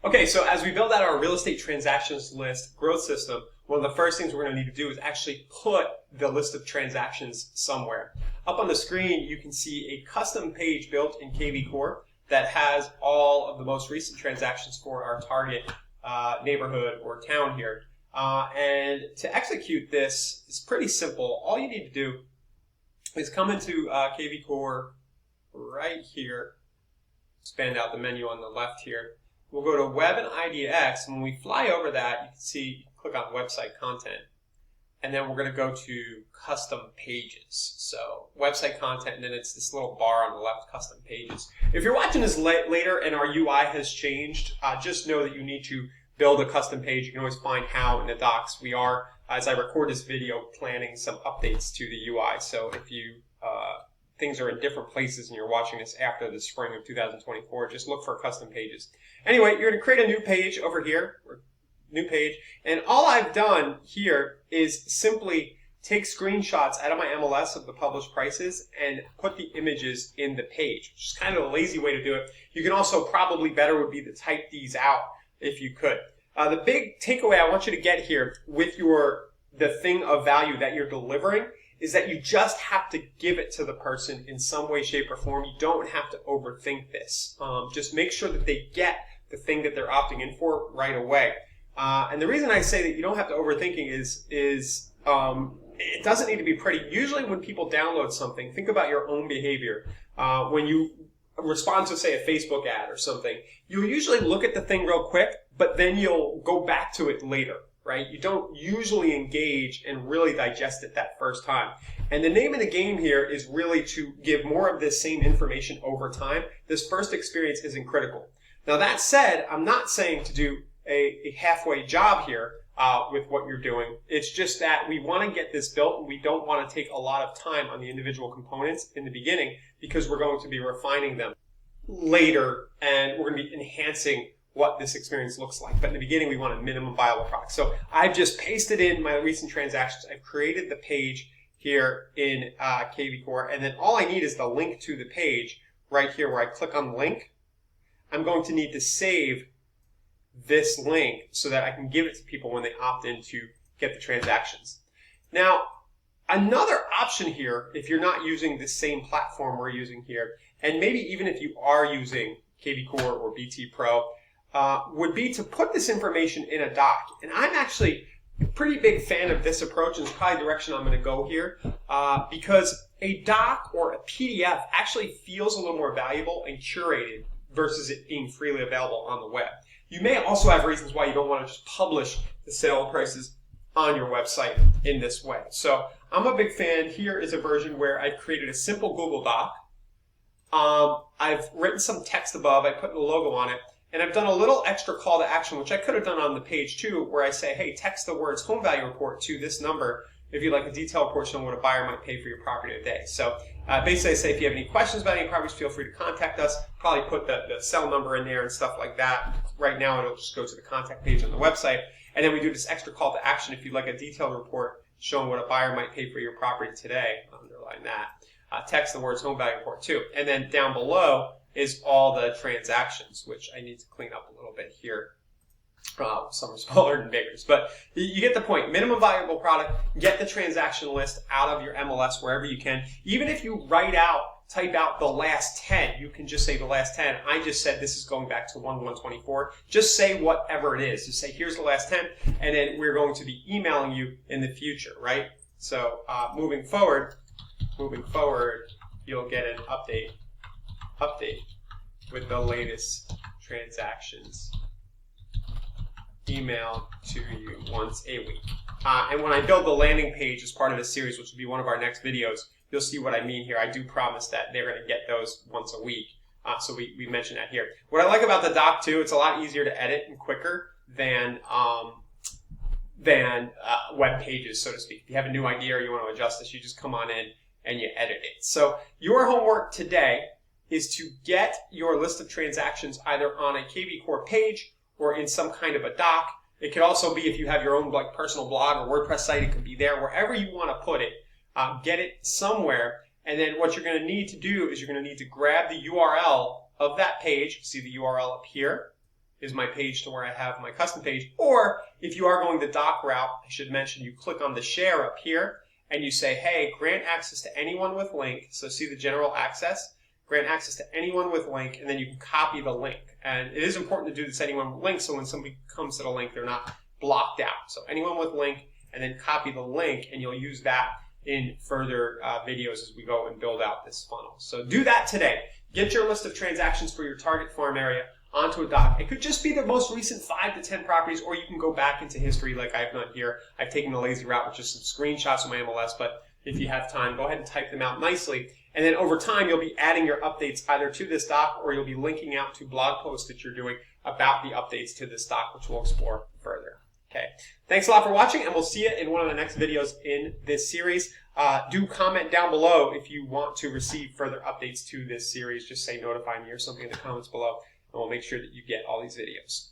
Okay, so as we build out our real estate transactions list growth system, one of the first things we're going to need to do is actually put the list of transactions somewhere. Up on the screen, you can see a custom page built in KV Core that has all of the most recent transactions for our target neighborhood or town here. And to execute this is pretty simple. All you need to do is come into KV Core right here, expand out the menu on the left here. We'll go to Web and IDX, and when we fly over that, you can see, click on Website Content, and then we're going to go to Custom Pages. So Website Content, and then it's this little bar on the left, Custom Pages. If you're watching this later and our UI has changed, just know that you need to build a custom page. You can always find how in the docs. We are, as I record this video, planning some updates to the UI. So if you things are in different places and you're watching this after the spring of 2024, just look for custom pages. Anyway, you're going to create a new page over here, or new page, and all I've done here is simply take screenshots out of my MLS of the published prices and put the images in the page, which is kind of a lazy way to do it. You can also, probably better would be to type these out if you could. The big takeaway I want you to get here with the thing of value that you're delivering is that you just have to give it to the person in some way, shape, or form. You don't have to overthink this. Just make sure that they get the thing that they're opting in for right away. And the reason I say that you don't have to overthinking is it doesn't need to be pretty. Usually when people download something, think about your own behavior. When you respond to, say, a Facebook ad or something, you usually look at the thing real quick, but then you'll go back to it later. Right? You don't usually engage and really digest it that first time. And the name of the game here is really to give more of this same information over time. This first experience isn't critical. Now that said, I'm not saying to do a halfway job here with what you're doing. It's just that we want to get this built and we don't want to take a lot of time on the individual components in the beginning because we're going to be refining them later and we're going to be enhancing what this experience looks like. But in the beginning, we want a minimum viable product. So I've just pasted in my recent transactions. I've created the page here in KV Core, and then all I need is the link to the page right here where I click on the link. I'm going to need to save this link so that I can give it to people when they opt in to get the transactions. Now, another option here, if you're not using the same platform we're using here, and maybe even if you are using KV Core or BT Pro, would be to put this information in a doc. And I'm actually a pretty big fan of this approach, and it's probably the direction I'm going to go here, because a doc or a PDF actually feels a little more valuable and curated versus it being freely available on the web. You may also have reasons why you don't want to just publish the sale prices on your website in this way. So I'm a big fan. Here is a version where I've created a simple Google Doc. I've written some text above. I put the logo on it. And I've done a little extra call to action, which I could have done on the page too, where I say, hey, text the words home value report to this number if you'd like a detailed report showing what a buyer might pay for your property today. So basically I say, if you have any questions about any properties, feel free to contact us. Probably put the cell number in there and stuff like that. Right now it'll just go to the contact page on the website. And then we do this extra call to action if you'd like a detailed report showing what a buyer might pay for your property today. I'll underline that. Text the words home value report too. And then down below is all the transactions, which I need to clean up a little bit here. Some are smaller than bigger. But you get the point. Minimum viable product, get the transaction list out of your MLS wherever you can. Even if you type out the last 10, you can just say the last 10. I just said this is going back to 1/1/24. Just say whatever it is. Just say here's the last 10, and then we're going to be emailing you in the future, right? So moving forward, you'll get an update with the latest transactions emailed to you once a week. And when I build the landing page as part of this series, which will be one of our next videos, you'll see what I mean here. I do promise that they're going to get those once a week. So we mentioned that here. What I like about the doc too, it's a lot easier to edit and quicker than web pages, so to speak. If you have a new idea or you want to adjust this, you just come on in and you edit it. So your homework today is to get your list of transactions either on a KV Core page or in some kind of a doc. It could also be, if you have your own personal blog or WordPress site, it could be there. Wherever you want to put it, get it somewhere. And then what you're going to need to do is you're going to need to grab the URL of that page. See the URL up here? is my page to where I have my custom page. Or if you are going the doc route, I should mention you click on the share up here and you say, hey, grant access to anyone with link. So see the general access, grant access to anyone with link, and then you can copy the link. And it is important to do this anyone with link, so when somebody comes to the link, they're not blocked out. So anyone with link, and then copy the link, and you'll use that in further videos as we go and build out this funnel. So do that today. Get your list of transactions for your target farm area onto a doc. It could just be the most recent 5 to 10 properties, or you can go back into history like I've done here. I've taken the lazy route with just some screenshots of my MLS, but if you have time, go ahead and type them out nicely. And then over time, you'll be adding your updates either to this doc, or you'll be linking out to blog posts that you're doing about the updates to this doc, which we'll explore further. Okay, thanks a lot for watching, and we'll see you in one of the next videos in this series. Do comment down below if you want to receive further updates to this series. Just say notify me or something in the comments below, and we'll make sure that you get all these videos.